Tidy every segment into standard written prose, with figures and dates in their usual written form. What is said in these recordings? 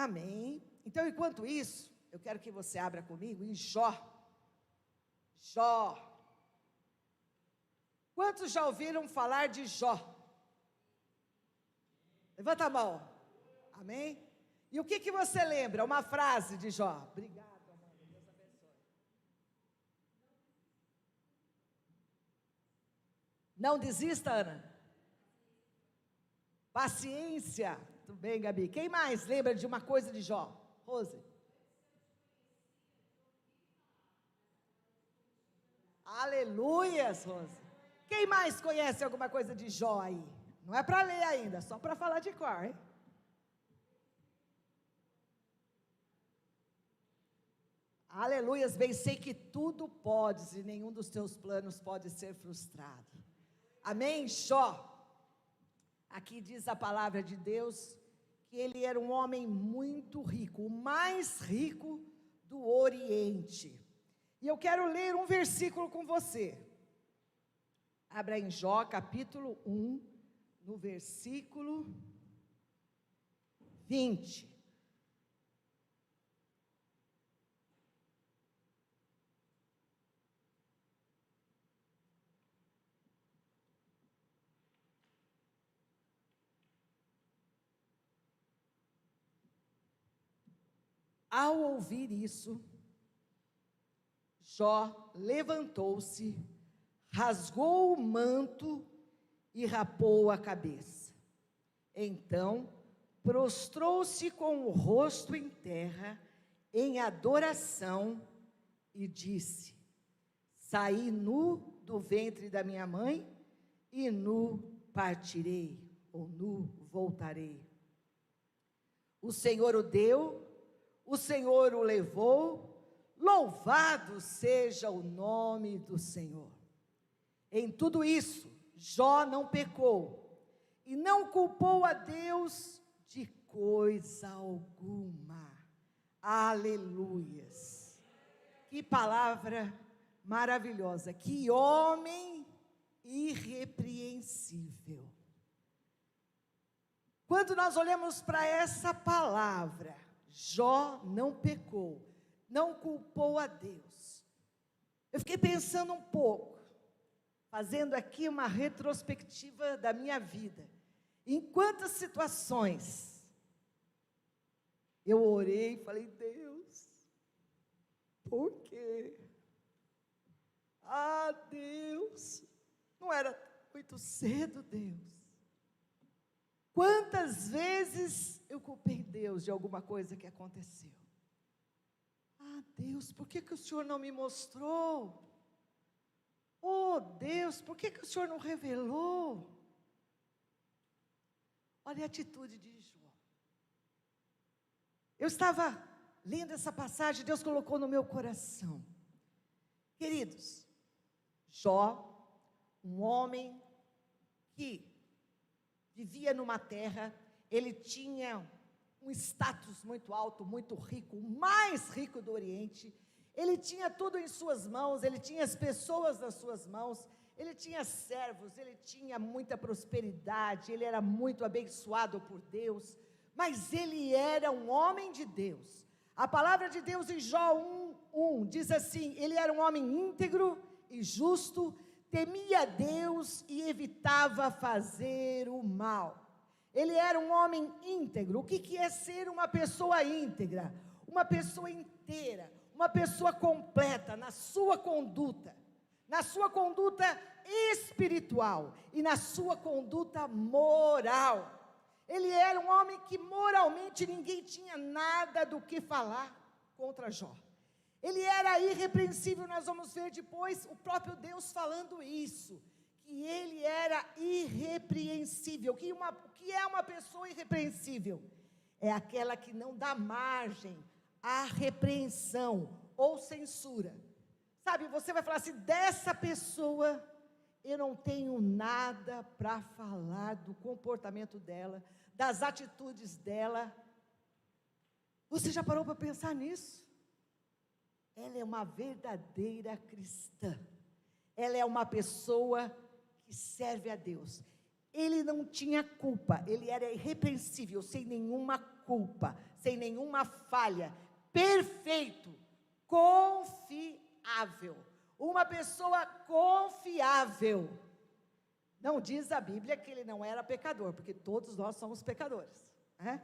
Amém. Então, enquanto isso, eu quero que você abra comigo em Jó. Jó. Quantos já ouviram falar de Jó? Levanta a mão. Amém? E o que você lembra? Uma frase de Jó. Obrigado, amor. Deus abençoe. Não desista, Ana. Paciência. Tudo bem, Gabi? Quem mais lembra de uma coisa de Jó? Rose. Aleluias, Rose. Quem mais conhece alguma coisa de Jó aí? Não é para ler ainda, só para falar de cor, hein? Aleluias, bem, sei que tudo podes e nenhum dos teus planos pode ser frustrado. Amém? Jó. Aqui diz a palavra de Deus que ele era um homem muito rico, o mais rico do Oriente. E eu quero ler um versículo com você. Abra em Jó, capítulo 1, no versículo 20. Ao ouvir isso, Jó levantou-se, rasgou o manto e rapou a cabeça. Então, prostrou-se com o rosto em terra, em adoração, e disse: saí nu do ventre da minha mãe, e nu partirei, ou nu voltarei. O Senhor o deu, o Senhor o levou, louvado seja o nome do Senhor. Em tudo isso, Jó não pecou, e não culpou a Deus de coisa alguma. Aleluias. Que palavra maravilhosa, que homem irrepreensível. Quando nós olhamos para essa palavra, Jó não pecou, não culpou a Deus. Eu fiquei pensando um pouco, fazendo aqui uma retrospectiva da minha vida. Em quantas situações eu orei e falei: Deus, por quê? Ah, Deus, não era muito cedo, Deus. Quantas vezes eu culpei Deus de alguma coisa que aconteceu? Ah, Deus, por que o Senhor não me mostrou? Oh, Deus, por que o Senhor não revelou? Olha a atitude de Jó. Eu estava lendo essa passagem, Deus colocou no meu coração. Queridos, Jó, um homem que vivia numa terra, ele tinha um status muito alto, muito rico, o mais rico do Oriente. Ele tinha tudo em suas mãos, ele tinha as pessoas nas suas mãos, ele tinha servos, ele tinha muita prosperidade, ele era muito abençoado por Deus, mas ele era um homem de Deus. A palavra de Deus em Jó 1:1 diz assim: ele era um homem íntegro e justo, temia Deus e evitava fazer o mal. Ele era um homem íntegro. O que é ser uma pessoa íntegra? Uma pessoa inteira, uma pessoa completa na sua conduta espiritual e na sua conduta moral. Ele era um homem que moralmente ninguém tinha nada do que falar contra Jó. Ele era irrepreensível, nós vamos ver depois o próprio Deus falando isso, que ele era irrepreensível. O que é uma pessoa irrepreensível? É aquela que não dá margem à repreensão ou censura. Sabe, você vai falar assim: dessa pessoa eu não tenho nada para falar do comportamento dela, das atitudes dela. Você já parou para pensar nisso? Ela é uma verdadeira cristã. Ela é uma pessoa que serve a Deus. Ele não tinha culpa, ele era irrepreensível, sem nenhuma culpa, sem nenhuma falha, perfeito, confiável. Uma pessoa confiável. Não diz a Bíblia que ele não era pecador, porque todos nós somos pecadores, né?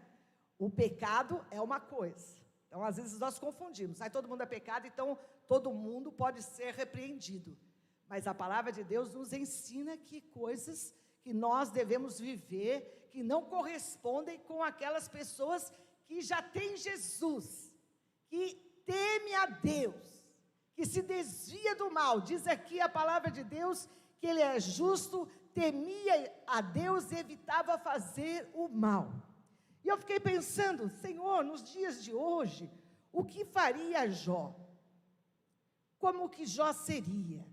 O pecado é uma coisa. Então, às vezes, nós confundimos. Aí todo mundo é pecado, então todo mundo pode ser repreendido. Mas a palavra de Deus nos ensina que coisas que nós devemos viver, que não correspondem com aquelas pessoas que já têm Jesus, que teme a Deus, que se desvia do mal. Diz aqui a palavra de Deus que ele é justo, temia a Deus e evitava fazer o mal. E eu fiquei pensando, Senhor, nos dias de hoje, o que faria Jó? Como que Jó seria?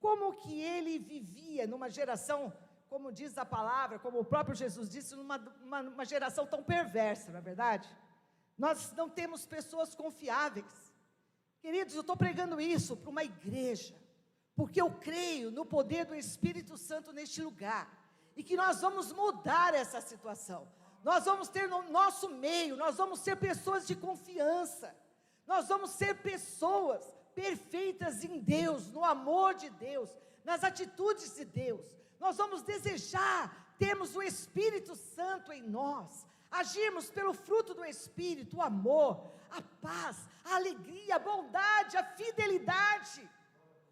Como que ele vivia numa geração, como diz a palavra, como o próprio Jesus disse, numa geração tão perversa, não é verdade? Nós não temos pessoas confiáveis. Queridos, eu estou pregando isso para uma igreja, porque eu creio no poder do Espírito Santo neste lugar, e que nós vamos mudar essa situação. Nós vamos ter no nosso meio, nós vamos ser pessoas de confiança, nós vamos ser pessoas perfeitas em Deus, no amor de Deus, nas atitudes de Deus. Nós vamos desejar termos o Espírito Santo em nós, agirmos pelo fruto do Espírito, o amor, a paz, a alegria, a bondade, a fidelidade,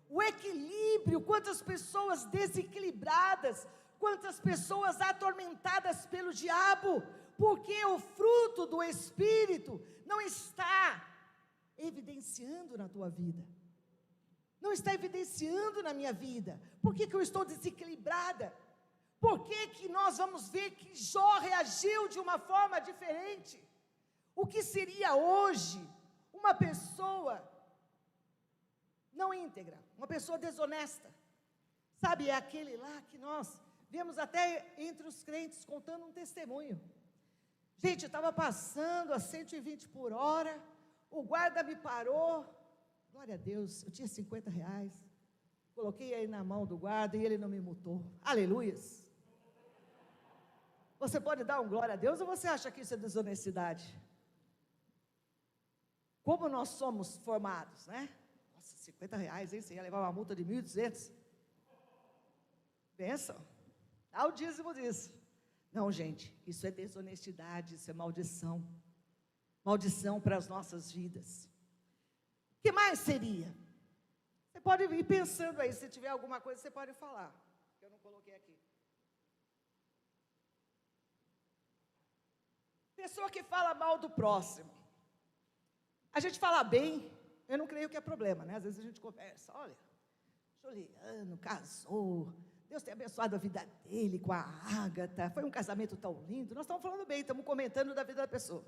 o equilíbrio. Quantas pessoas desequilibradas, quantas pessoas atormentadas pelo diabo, porque o fruto do Espírito não está evidenciando na tua vida, não está evidenciando na minha vida. Por que eu estou desequilibrada? Por que nós vamos ver que Jó reagiu de uma forma diferente? O que seria hoje uma pessoa não íntegra, uma pessoa desonesta? Sabe, é aquele lá que nós vemos até entre os crentes contando um testemunho. Gente, eu estava passando a 120 por hora, o guarda me parou, glória a Deus, eu tinha R$50, coloquei aí na mão do guarda e ele não me multou, aleluias. Você pode dar um glória a Deus ou você acha que isso é desonestidade? Como nós somos formados, né? Nossa, R$50, hein? Você ia levar uma multa de 1.200? Bênção, dá o dízimo disso. Não, gente, isso é desonestidade, isso é maldição. Maldição para as nossas vidas. O que mais seria? Você pode ir pensando aí, se tiver alguma coisa, você pode falar, que eu não coloquei aqui. Pessoa que fala mal do próximo. A gente fala bem, eu não creio que é problema, né? Às vezes a gente conversa, olha, Juliano casou, Deus tem abençoado a vida dele com a Ágata, foi um casamento tão lindo. Nós estamos falando bem, estamos comentando da vida da pessoa.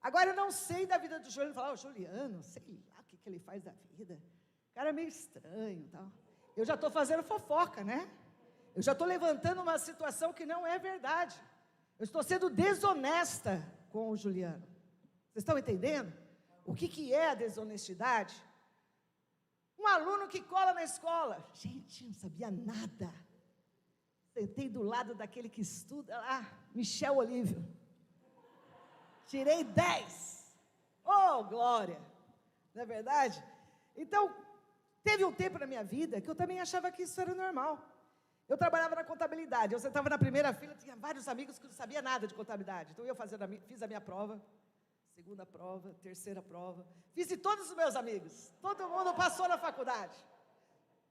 Agora eu não sei da vida do Juliano, falar, Juliano, sei lá o que ele faz da vida, o cara é meio estranho, tal. Eu já estou fazendo fofoca, né? Eu já estou levantando uma situação que não é verdade. Eu estou sendo desonesta com o Juliano. Vocês estão entendendo? O que é a desonestidade? Um aluno que cola na escola. Gente, não sabia nada. Sentei do lado daquele que estuda lá, Michel Olívio. Tirei 10. Oh, glória! Não é verdade? Então, teve um tempo na minha vida que eu também achava que isso era normal. Eu trabalhava na contabilidade, eu sentava na primeira fila, tinha vários amigos que não sabiam nada de contabilidade. Então, eu fiz a minha prova, segunda prova, terceira prova, fiz de todos os meus amigos. Todo mundo passou na faculdade.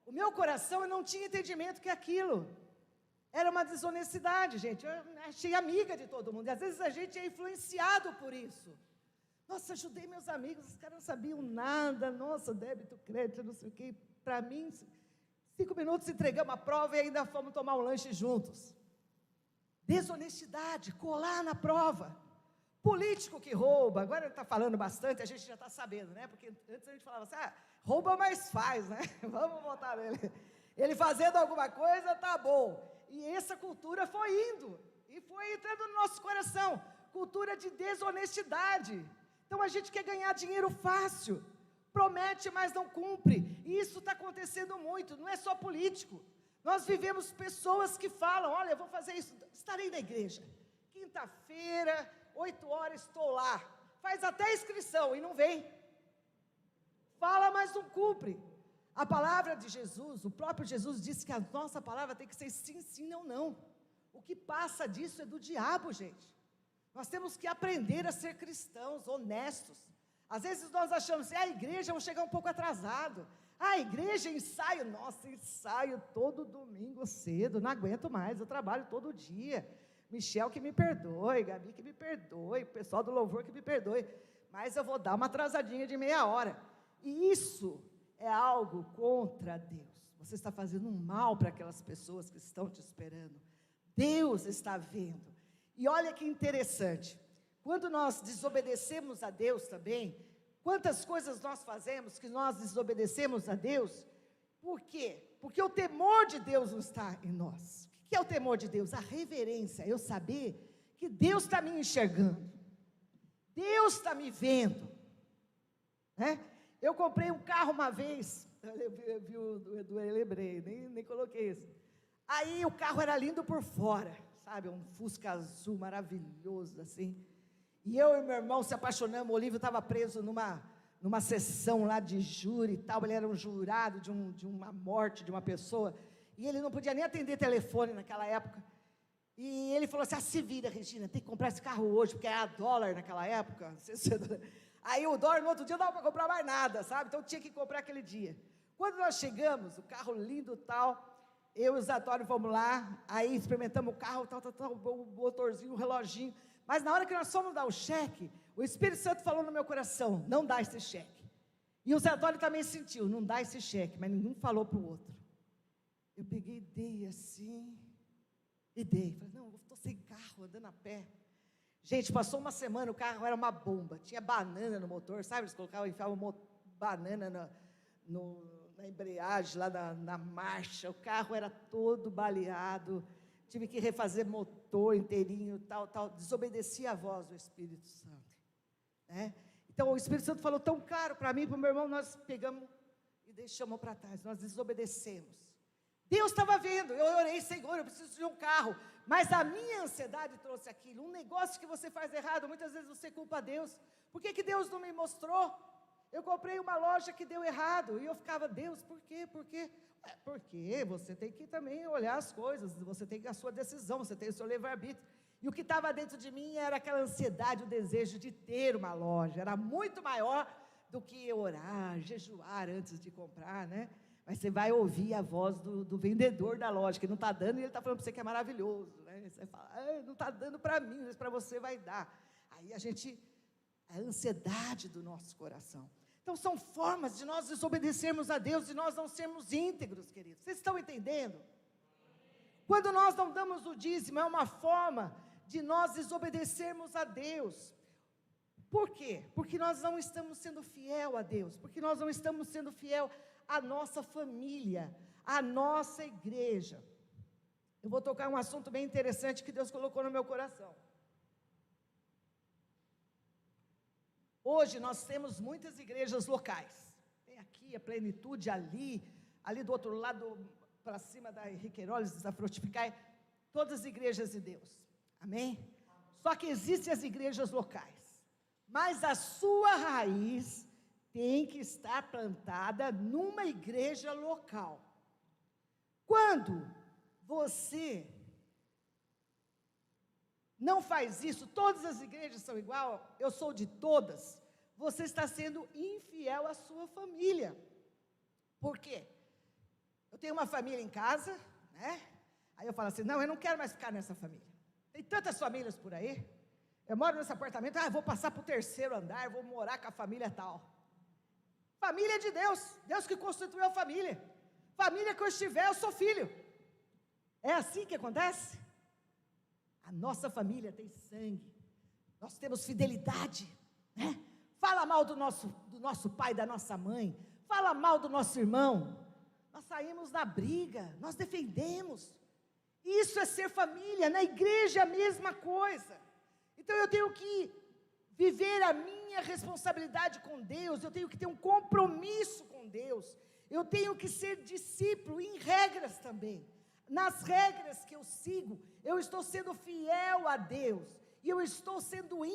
O meu coração, eu não tinha entendimento que aquilo era uma desonestidade, gente. Eu achei amiga de todo mundo, e às vezes a gente é influenciado por isso. Nossa, ajudei meus amigos, os caras não sabiam nada, nossa, débito, crédito, não sei o quê. Para mim, 5 minutos entregamos a prova e ainda fomos tomar um lanche juntos. Desonestidade, colar na prova. Político que rouba, agora ele está falando bastante, a gente já está sabendo, né? Porque antes a gente falava assim, rouba, mas faz, né? Vamos votar nele. Ele fazendo alguma coisa, tá bom. E essa cultura foi indo, e foi entrando no nosso coração, cultura de desonestidade. Então a gente quer ganhar dinheiro fácil, promete, mas não cumpre, e isso está acontecendo muito, não é só político. Nós vivemos pessoas que falam, olha, eu vou fazer isso, estarei na igreja, quinta-feira, 8 horas estou lá. Faz até inscrição e não vem. Fala, mas não cumpre. A palavra de Jesus, o próprio Jesus disse que a nossa palavra tem que ser sim, sim, não, não. O que passa disso é do diabo, gente. Nós temos que aprender a ser cristãos, honestos. Às vezes nós achamos assim, a igreja, eu vou chegar um pouco atrasado. A igreja, ensaio, nossa, ensaio todo domingo cedo, não aguento mais, eu trabalho todo dia. Michel que me perdoe, Gabi que me perdoe, o pessoal do louvor que me perdoe. Mas eu vou dar uma atrasadinha de meia hora. E isso é algo contra Deus. Você está fazendo um mal para aquelas pessoas que estão te esperando. Deus está vendo. E olha que interessante, quando nós desobedecemos a Deus também, quantas coisas nós fazemos que nós desobedecemos a Deus? Por quê? Porque o temor de Deus não está em nós. O que é o temor de Deus? A reverência, eu saber que Deus está me enxergando, Deus está me vendo, né? Eu comprei um carro uma vez, eu vi o Edu, eu lembrei, nem coloquei isso. Aí o carro era lindo por fora, sabe, um Fusca azul maravilhoso assim, e eu e meu irmão se apaixonamos. O Olívio estava preso numa sessão lá de júri e tal, ele era um jurado de uma morte de uma pessoa, e ele não podia nem atender telefone naquela época, e ele falou assim, se vira, Regina, tem que comprar esse carro hoje, porque era dólar naquela época, não sei se aí o dólar no outro dia não dava para comprar mais nada, sabe, então tinha que comprar aquele dia. Quando nós chegamos, o carro lindo tal, eu e o Zatório fomos lá, aí experimentamos o carro, tal, o motorzinho, o reloginho, mas na hora que nós fomos dar o cheque, o Espírito Santo falou no meu coração, não dá esse cheque. E o Zatório também sentiu, não dá esse cheque, mas nenhum falou para o outro. Eu peguei e dei assim, falei, não, eu estou sem carro, andando a pé. Gente, passou uma semana, o carro era uma bomba, tinha banana no motor, sabe, eles colocavam, enfiavam banana na embreagem, lá na marcha, o carro era todo baleado, tive que refazer motor inteirinho, tal, desobedeci a voz do Espírito Santo, né? Então o Espírito Santo falou tão claro para mim, para o meu irmão, nós pegamos e deixamos para trás, nós desobedecemos. Deus estava vendo, eu orei, Senhor, eu preciso de um carro, mas a minha ansiedade trouxe aquilo, um negócio que você faz errado, muitas vezes você culpa Deus. Por que Deus não me mostrou? Eu comprei uma loja que deu errado, e eu ficava, Deus, por quê? Porque você tem que também olhar as coisas, você tem a sua decisão, você tem o seu livre-arbítrio. E o que estava dentro de mim era aquela ansiedade, o desejo de ter uma loja, era muito maior do que orar, jejuar antes de comprar, né? Mas você vai ouvir a voz do vendedor da loja, que não está dando, e ele está falando para você que é maravilhoso, né? Você fala, não está dando para mim, mas para você vai dar. Aí a ansiedade do nosso coração. Então são formas de nós desobedecermos a Deus, e nós não sermos íntegros, queridos. Vocês estão entendendo? Quando nós não damos o dízimo, é uma forma de nós desobedecermos a Deus. Por quê? Porque nós não estamos sendo fiel a Deus, porque nós não estamos sendo fiel à nossa família, à nossa igreja. Eu vou tocar um assunto bem interessante que Deus colocou no meu coração. Hoje nós temos muitas igrejas locais, tem aqui a Plenitude, ali do outro lado, para cima da Henrique Heróis, da Frutificai, todas as igrejas de Deus, amém? Só que existem as igrejas locais, mas a sua raiz tem que estar plantada numa igreja local. Quando você não faz isso, todas as igrejas são igual, eu sou de todas, você está sendo infiel à sua família. Por quê? Eu tenho uma família em casa, né? Aí eu falo assim, não, eu não quero mais ficar nessa família. Tem tantas famílias por aí, eu moro nesse apartamento, vou passar para o 3º andar, vou morar com a família tal. Família de Deus, Deus que constituiu a família. Família que eu estiver, eu sou filho. É assim que acontece? A nossa família tem sangue, nós temos fidelidade, né? Fala mal do nosso pai, da nossa mãe, fala mal do nosso irmão, nós saímos na briga, nós defendemos. Isso é ser família. Na igreja é a mesma coisa. Então eu tenho que viver a minha responsabilidade com Deus, eu tenho que ter um compromisso com Deus, eu tenho que ser discípulo em regras também. Nas regras que eu sigo, eu estou sendo fiel a Deus. e eu estou sendo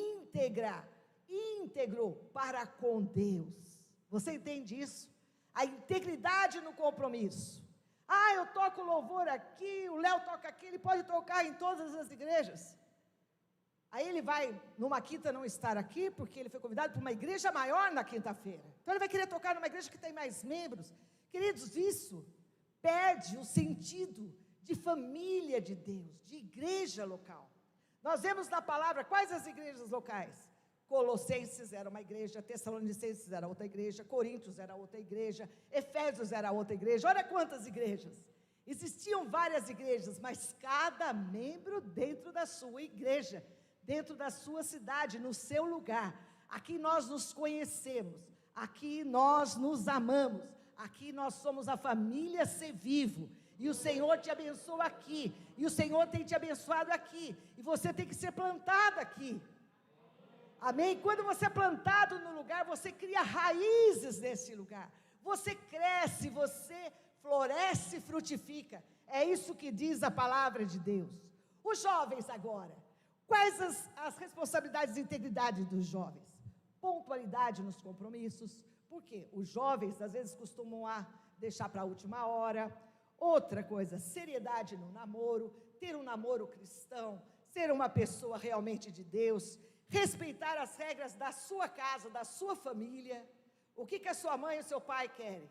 íntegro para com Deus. Você entende isso? A integridade no compromisso. Eu toco louvor aqui, o Léo toca aqui, ele pode tocar em todas as igrejas. Aí ele vai, numa quinta, não estar aqui, porque ele foi convidado para uma igreja maior na quinta-feira. Então ele vai querer tocar numa igreja que tem mais membros. Queridos, isso perde o sentido de família de Deus, de igreja local. Nós vemos na palavra quais as igrejas locais. Colossenses era uma igreja, Tessalonicenses era outra igreja, Coríntios era outra igreja, Efésios era outra igreja. Olha quantas igrejas. Existiam várias igrejas, mas cada membro dentro da sua igreja, dentro da sua cidade, no seu lugar. Aqui nós nos conhecemos, aqui nós nos amamos, aqui nós somos a família Ser Vivo. E o Senhor te abençoa aqui, e o Senhor tem te abençoado aqui, e você tem que ser plantado aqui. Amém? Quando você é plantado no lugar, você cria raízes nesse lugar. Você cresce, você floresce e frutifica. É isso que diz a palavra de Deus. Os jovens agora, quais as responsabilidades e integridade dos jovens? Pontualidade nos compromissos. Por quê? Os jovens às vezes costumam deixar para a última hora. Outra coisa, seriedade no namoro, ter um namoro cristão, ser uma pessoa realmente de Deus, respeitar as regras da sua casa, da sua família. O que a sua mãe e o seu pai querem?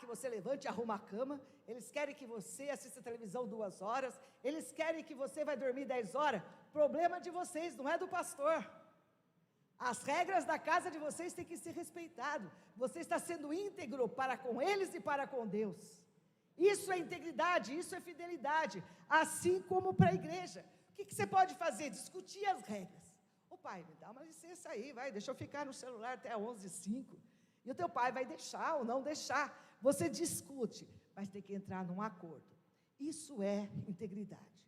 Que você levante e arruma a cama. Eles querem que você assista televisão 2 horas. Eles querem que você vai dormir 10 horas. Problema de vocês, não é do pastor. As regras da casa de vocês têm que ser respeitadas. Você está sendo íntegro para com eles e para com Deus. Isso é integridade, isso é fidelidade. Assim como para a igreja. O que você pode fazer? Discutir as regras. Pai, me dá uma licença aí, deixa eu ficar no celular até 11h05, e o teu pai vai deixar ou não deixar, você discute, mas tem que entrar num acordo. Isso é integridade.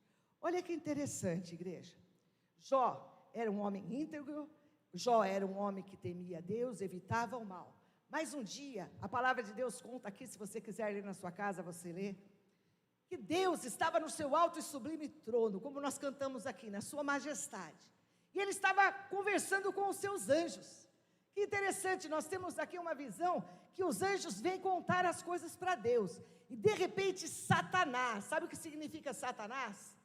Olha que interessante, igreja. Jó era um homem íntegro, Jó era um homem que temia Deus, evitava o mal, mas um dia, a palavra de Deus conta aqui, se você quiser ler na sua casa, você lê, que Deus estava no seu alto e sublime trono, como nós cantamos aqui, na sua majestade, e ele estava conversando com os seus anjos. Que interessante, nós temos aqui uma visão que os anjos vêm contar as coisas para Deus. E de repente Satanás, sabe o que significa Satanás?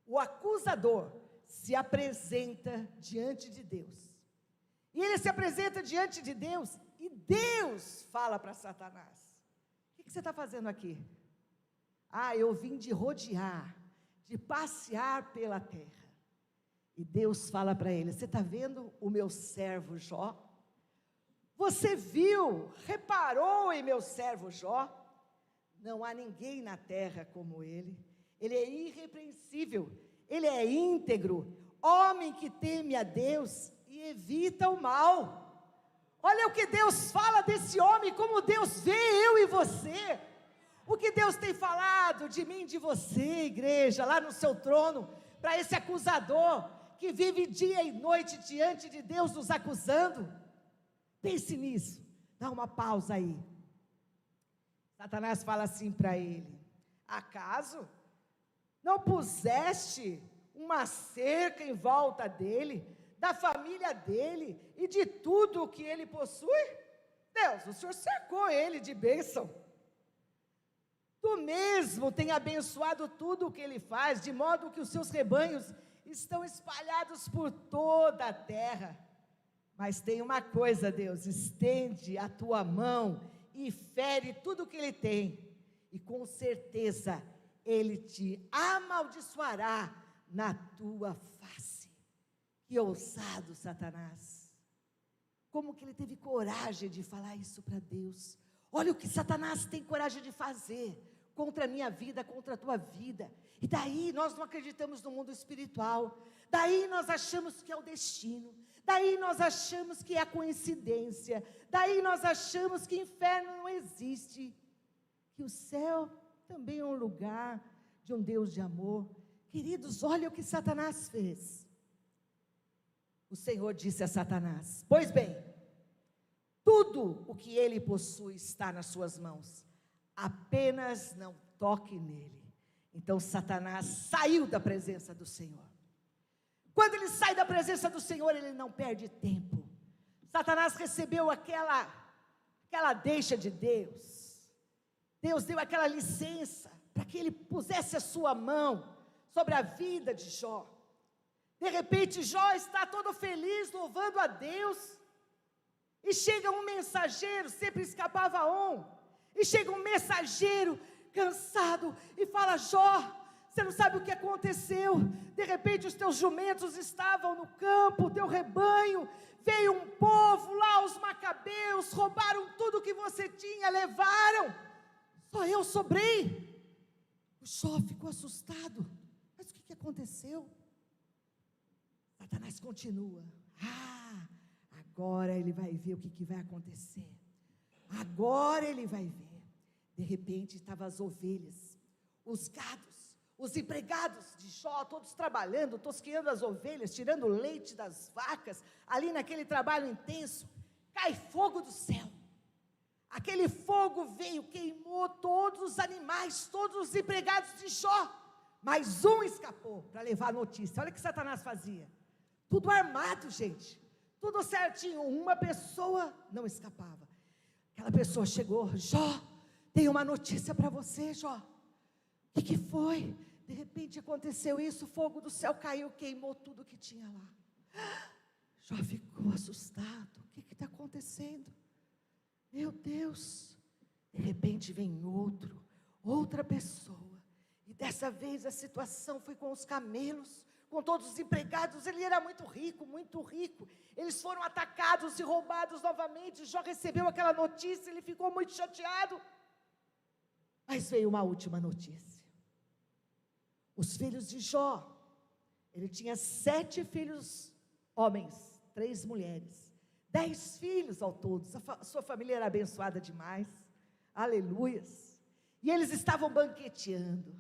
O acusador se apresenta diante de Deus. E ele se apresenta diante de Deus e Deus fala para Satanás: o que você está fazendo aqui? Eu vim de rodear, de passear pela terra. E Deus fala para ele: você está vendo o meu servo Jó? Você viu, reparou em meu servo Jó? Não há ninguém na terra como ele. Ele é irrepreensível, ele é íntegro, homem que teme a Deus e evita o mal. Olha o que Deus fala desse homem, como Deus vê eu e você. O que Deus tem falado de mim, de você, igreja, lá no seu trono, para esse acusador que vive dia e noite diante de Deus nos acusando. Pense nisso, dá uma pausa aí. Satanás fala assim para ele: acaso não puseste uma cerca em volta dele, da família dele e de tudo o que ele possui? Deus, o Senhor cercou ele de bênção. Tu mesmo tem abençoado tudo o que ele faz, de modo que os seus rebanhos estão espalhados por toda a terra. Mas tem uma coisa, Deus: estende a tua mão e fere tudo o que ele tem, e com certeza ele te amaldiçoará na tua face. Que ousado Satanás! Como que ele teve coragem de falar isso para Deus? Olha o que Satanás tem coragem de fazer contra a minha vida, contra a tua vida. E daí nós não acreditamos no mundo espiritual, daí nós achamos que é o destino, daí nós achamos que é a coincidência, daí nós achamos que inferno não existe, que o céu também é um lugar de um Deus de amor. Queridos, olha o que Satanás fez. O Senhor disse a Satanás: pois bem, tudo o que ele possui está nas suas mãos, apenas não toque nele. Então Satanás saiu da presença do Senhor. Quando ele sai da presença do Senhor, ele não perde tempo. Satanás recebeu aquela deixa de Deus. Deus deu aquela licença para que ele pusesse a sua mão sobre a vida de Jó. De repente, Jó está todo feliz, louvando a Deus. E chega um mensageiro, sempre escapava e chega um mensageiro cansado e fala: Jó, você não sabe o que aconteceu. De repente os teus jumentos estavam no campo, o teu rebanho, veio um povo lá, os macabeus, roubaram tudo que você tinha, levaram, só eu sobrei. O Jó ficou assustado. Mas o que aconteceu? Satanás continua: agora ele vai ver o que vai acontecer. Agora ele vai ver. De repente estavam as ovelhas, os gados, os empregados de Jó, todos trabalhando, tosqueando as ovelhas, tirando o leite das vacas, ali naquele trabalho intenso. Cai fogo do céu. Aquele fogo veio, queimou todos os animais, todos os empregados de Jó. Mas um escapou para levar a notícia. Olha o que Satanás fazia. Tudo armado, gente. Tudo certinho. Uma pessoa não escapava. Aquela pessoa chegou: Jó, tem uma notícia para você, Jó. O que foi? De repente aconteceu isso, o fogo do céu caiu, queimou tudo que tinha lá. Jó ficou assustado. O que está acontecendo? Meu Deus. De repente vem outra pessoa. E dessa vez a situação foi com os camelos, com todos os empregados. Ele era muito rico, muito rico. Eles foram atacados e roubados novamente. Jó recebeu aquela notícia, ele ficou muito chateado. Mas veio uma última notícia. Os filhos de Jó, ele tinha 7 filhos homens, 3 mulheres, 10 filhos ao todo. Sua família era abençoada demais, aleluias. E eles estavam banqueteando,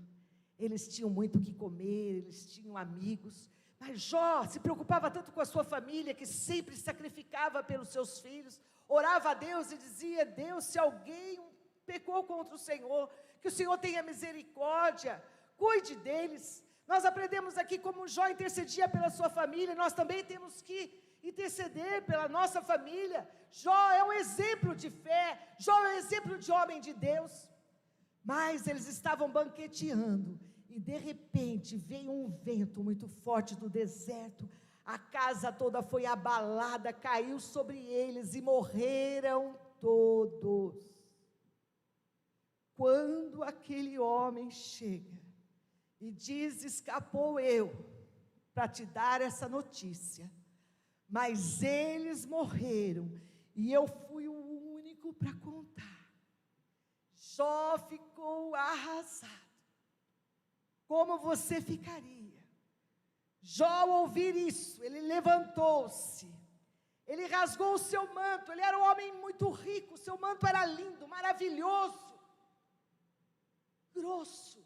eles tinham muito o que comer, eles tinham amigos. Mas Jó se preocupava tanto com a sua família, que sempre sacrificava pelos seus filhos, orava a Deus e dizia: Deus, se alguém pecou contra o Senhor, que o Senhor tenha misericórdia, cuide deles. Nós aprendemos aqui como Jó intercedia pela sua família. Nós também temos que interceder pela nossa família. Jó é um exemplo de fé, Jó é um exemplo de homem de Deus. Mas eles estavam banqueteando, e de repente veio um vento muito forte do deserto, a casa toda foi abalada, caiu sobre eles e morreram todos. Quando aquele homem chega e diz: escapou eu para te dar essa notícia, mas eles morreram e eu fui o único para contar. Jó ficou arrasado. Como você ficaria? Jó, ao ouvir isso, ele levantou-se, ele rasgou o seu manto. Ele era um homem muito rico, seu manto era lindo, maravilhoso, grosso,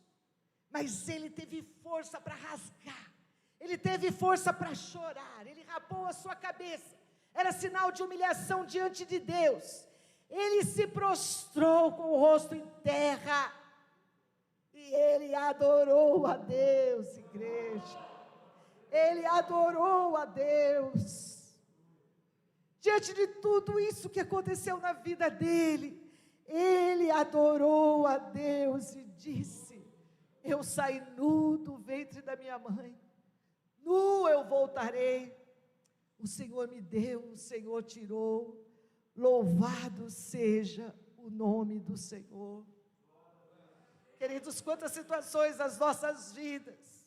mas ele teve força para rasgar, ele teve força para chorar, ele rapou a sua cabeça, era sinal de humilhação diante de Deus. Ele se prostrou com o rosto em terra, e ele adorou a Deus, igreja, ele adorou a Deus. Diante de tudo isso que aconteceu na vida dele, ele adorou a Deus e disse: eu saí nu do ventre da minha mãe, nu eu voltarei. O Senhor me deu, o Senhor tirou, louvado seja o nome do Senhor. Queridos, quantas situações das nossas vidas,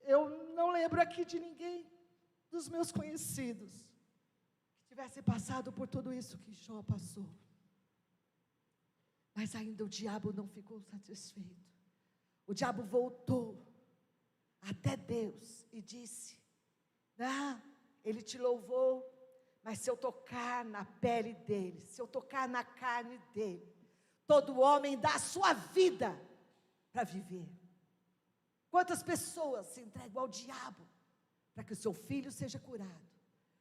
eu não lembro aqui de ninguém dos meus conhecidos que tivesse passado por tudo isso que Jó passou. Mas ainda o diabo não ficou satisfeito. O diabo voltou até Deus e disse: ele te louvou, mas se eu tocar na pele dele, se eu tocar na carne dele, todo homem dá a sua vida para viver. Quantas pessoas se entregam ao diabo para que o seu filho seja curado,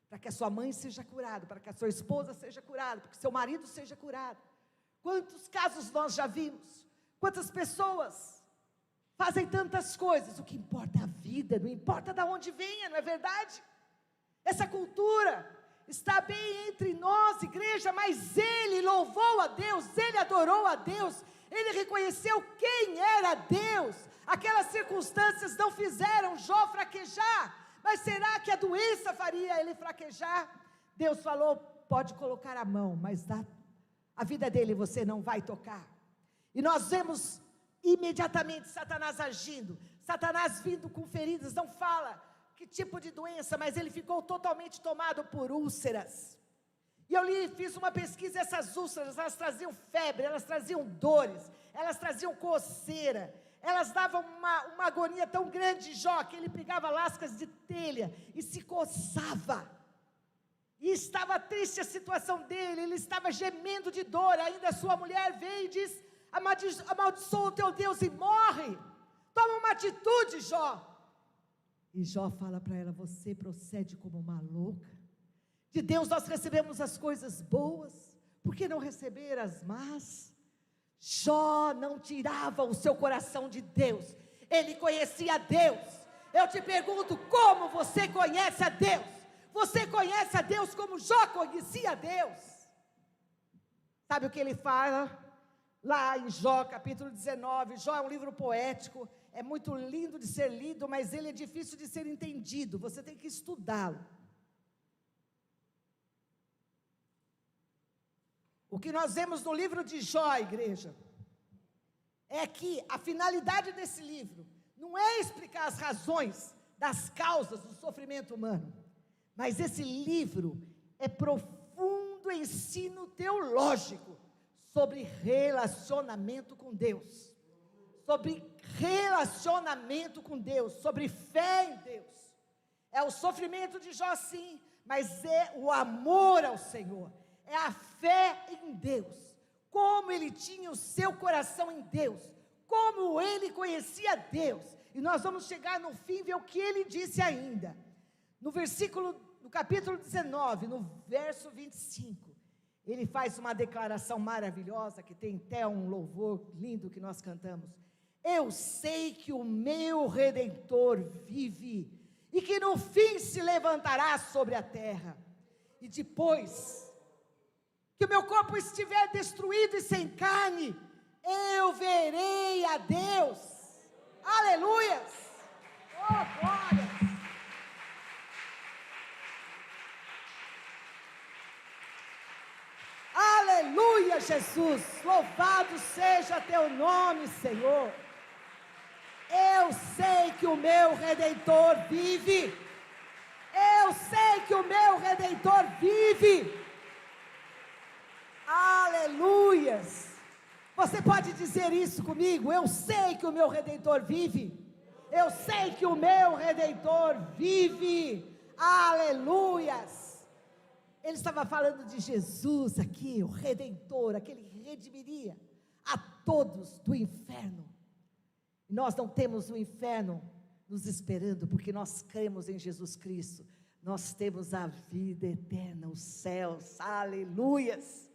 para que a sua mãe seja curada, para que a sua esposa seja curada, para que o seu marido seja curado? Quantos casos nós já vimos? Quantas pessoas fazem tantas coisas, o que importa é a vida, não importa de onde venha, não é verdade? Essa cultura está bem entre nós, igreja, mas ele louvou a Deus, ele adorou a Deus, ele reconheceu quem era Deus. Aquelas circunstâncias não fizeram Jó fraquejar, mas será que a doença faria ele fraquejar? Deus falou, pode colocar a mão, mas a vida dele você não vai tocar. E nós vemos imediatamente Satanás agindo, Satanás vindo com feridas, não fala que tipo de doença, mas ele ficou totalmente tomado por úlceras. E eu fiz uma pesquisa, essas úlceras, elas traziam febre, elas traziam dores, elas traziam coceira, elas davam uma agonia tão grande, Jó, que ele pegava lascas de telha e se coçava, e estava triste a situação dele, ele estava gemendo de dor. Ainda a sua mulher veio e diz, amaldiçoa o teu Deus e morre, toma uma atitude, Jó. E Jó fala para ela, você procede como uma louca. De Deus nós recebemos as coisas boas, por que não receber as más? Jó não tirava o seu coração de Deus, ele conhecia Deus. Eu te pergunto, como você conhece a Deus? Você conhece a Deus como Jó conhecia a Deus? Sabe o que ele fala? Lá em Jó capítulo 19, Jó é um livro poético, é muito lindo de ser lido, mas ele é difícil de ser entendido, você tem que estudá-lo. O que nós vemos no livro de Jó, igreja, é que a finalidade desse livro não é explicar as razões das causas do sofrimento humano, mas esse livro é profundo ensino teológico sobre relacionamento com Deus, sobre relacionamento com Deus, sobre fé em Deus. É o sofrimento de Jó, sim, mas é o amor ao Senhor, é a fé em Deus, como ele tinha o seu coração em Deus, como ele conhecia Deus. E nós vamos chegar no fim, ver o que ele disse ainda, no capítulo 19, no verso 25, ele faz uma declaração maravilhosa, que tem até um louvor lindo que nós cantamos. Eu sei que o meu Redentor vive, e que no fim se levantará sobre a terra, e depois que o meu corpo estiver destruído e sem carne, eu verei a Deus. Aleluias! Oh, glória! Aleluia, Jesus, louvado seja teu nome, Senhor. Eu sei que o meu Redentor vive, eu sei que o meu Redentor vive, aleluias. Você pode dizer isso comigo? Eu sei que o meu Redentor vive, eu sei que o meu Redentor vive, aleluias. Ele estava falando de Jesus aqui, o Redentor, aquele que redimiria a todos do inferno. Nós não temos o inferno nos esperando, porque nós cremos em Jesus Cristo. Nós temos a vida eterna, os céus, aleluias.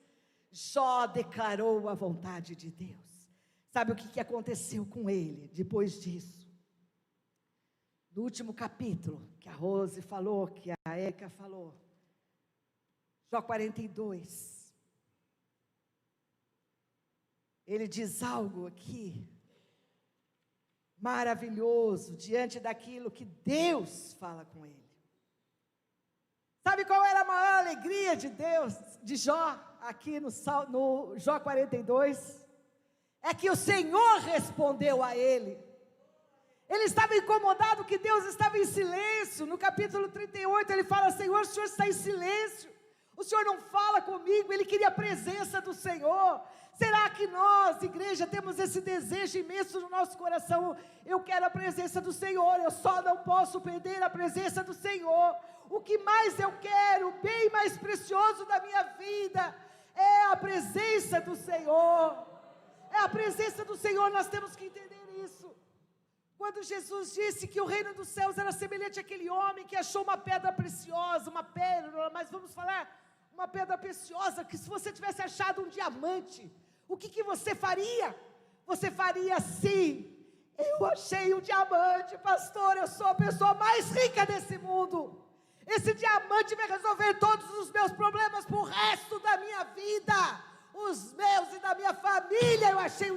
Jó declarou a vontade de Deus. Sabe o que aconteceu com ele depois disso? No último capítulo, que a Rose falou, que a Érica falou, Jó 42, ele diz algo aqui, maravilhoso, diante daquilo que Deus fala com ele. Sabe qual era a maior alegria de Deus, de Jó, aqui no Jó 42? É que o Senhor respondeu a ele. Ele estava incomodado que Deus estava em silêncio. No capítulo 38 ele fala, Senhor, o Senhor está em silêncio, o Senhor não fala comigo. Ele queria a presença do Senhor. Será que nós, igreja, temos esse desejo imenso no nosso coração? Eu quero a presença do Senhor, eu só não posso perder a presença do Senhor. O que mais eu quero, o bem mais precioso da minha vida, é a presença do Senhor. É a presença do Senhor, nós temos que entender isso. Quando Jesus disse que o reino dos céus era semelhante àquele homem que achou uma pedra preciosa, uma pérola, mas vamos falar, uma pedra preciosa, que se você tivesse achado um diamante, o que você faria? Você faria assim, Eu achei um diamante, pastor, eu sou a pessoa mais rica desse mundo. Esse diamante vai resolver todos os meus problemas para o resto da minha vida. Os meus e da minha família. Eu achei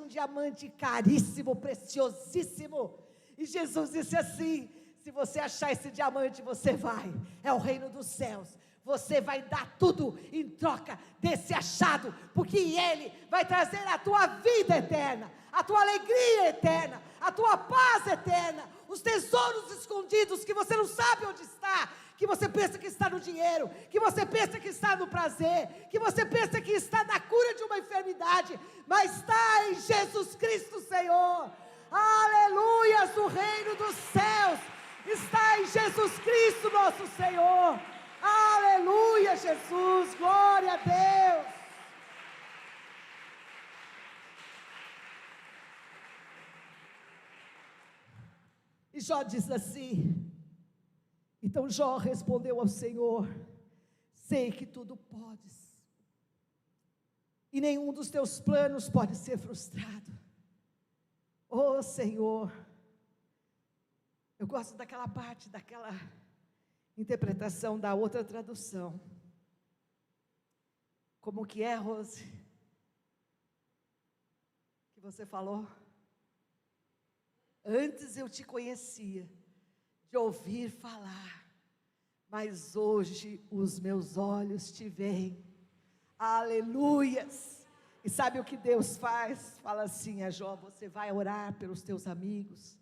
um diamante caríssimo, preciosíssimo. E Jesus disse assim: se você achar esse diamante, você vai, é o reino dos céus. Você vai dar tudo em troca desse achado, porque ele vai trazer a tua vida eterna, a tua alegria eterna, a tua paz eterna, os tesouros escondidos que você não sabe onde está, que você pensa que está no dinheiro, que você pensa que está no prazer, que você pensa que está na cura de uma enfermidade, mas está em Jesus Cristo, Senhor. Aleluias, o reino dos céus está em Jesus Cristo, nosso Senhor. Aleluia, Jesus, glória a Deus. E Jó diz assim: então Jó respondeu ao Senhor: sei que tudo podes, e nenhum dos teus planos pode ser frustrado. Oh Senhor, eu gosto daquela parte, daquela interpretação da outra tradução. Como que é, Rose? Que você falou? Antes eu te conhecia de ouvir falar, mas hoje os meus olhos te veem. Aleluias! E sabe o que Deus faz? Fala assim a Jó: você vai orar pelos teus amigos.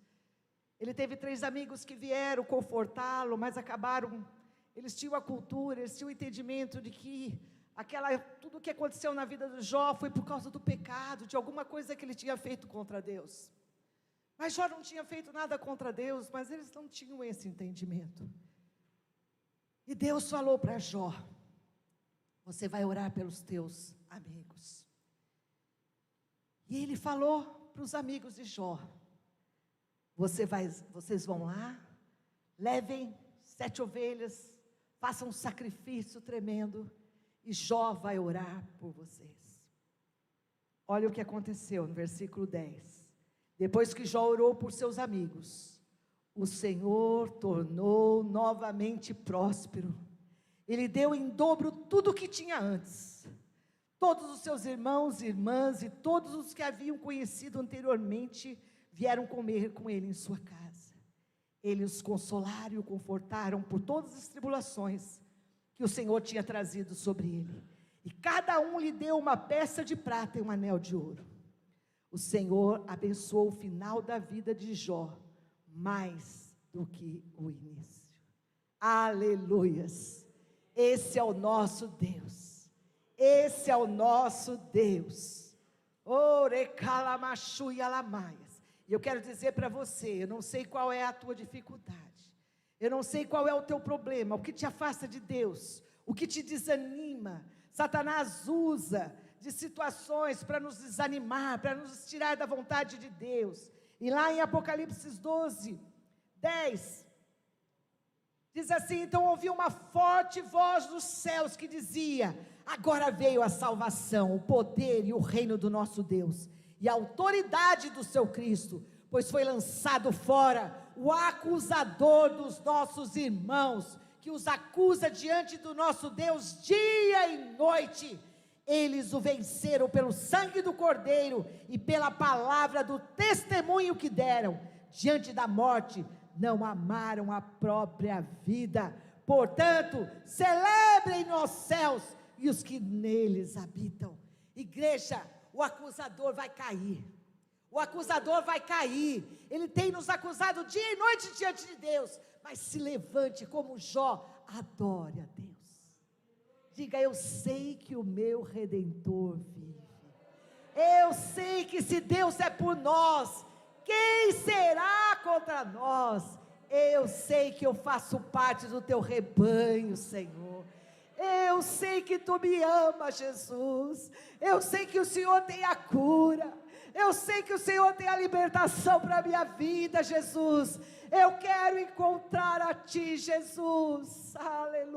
Ele teve 3 amigos que vieram confortá-lo, mas acabaram, eles tinham a cultura, eles tinham o entendimento de que tudo o que aconteceu na vida do Jó foi por causa do pecado, de alguma coisa que ele tinha feito contra Deus. Mas Jó não tinha feito nada contra Deus, mas eles não tinham esse entendimento. E Deus falou para Jó: você vai orar pelos teus amigos. E ele falou para os amigos de Jó: vocês vão lá, levem 7 ovelhas, façam um sacrifício tremendo, e Jó vai orar por vocês. Olha o que aconteceu no versículo 10. Depois que Jó orou por seus amigos, o Senhor tornou novamente próspero. Ele deu em dobro tudo o que tinha antes. Todos os seus irmãos e irmãs e todos os que haviam conhecido anteriormente vieram comer com ele em sua casa. Eles os consolaram e o confortaram por todas as tribulações que o Senhor tinha trazido sobre ele. E cada um lhe deu uma peça de prata e um anel de ouro. O Senhor abençoou o final da vida de Jó, mais do que o início. Aleluias! Esse é o nosso Deus. Esse é o nosso Deus. Orecalamachu e alamaias. E eu quero dizer para você, eu não sei qual é a tua dificuldade, eu não sei qual é o teu problema, o que te afasta de Deus, o que te desanima. Satanás usa de situações para nos desanimar, para nos tirar da vontade de Deus. E lá em Apocalipse 12, 10, diz assim: então ouvi uma forte voz dos céus que dizia: agora veio a salvação, o poder e o reino do nosso Deus, e a autoridade do seu Cristo, pois foi lançado fora o acusador dos nossos irmãos, que os acusa diante do nosso Deus dia e noite. Eles o venceram pelo sangue do Cordeiro e pela palavra do testemunho que deram. Diante da morte, não amaram a própria vida. Portanto, celebrem nos céus e os que neles habitam. Igreja, o acusador vai cair. O acusador vai cair. Ele tem nos acusado dia e noite diante de Deus. Mas se levante como Jó, adore a Deus. Diga: eu sei que o meu Redentor vive. Eu sei que se Deus é por nós, quem será contra nós? Eu sei que eu faço parte do teu rebanho, Senhor. Eu sei que tu me amas, Jesus. Eu sei que o Senhor tem a cura. Eu sei que o Senhor tem a libertação para a minha vida, Jesus. Eu quero encontrar a ti, Jesus. Aleluia.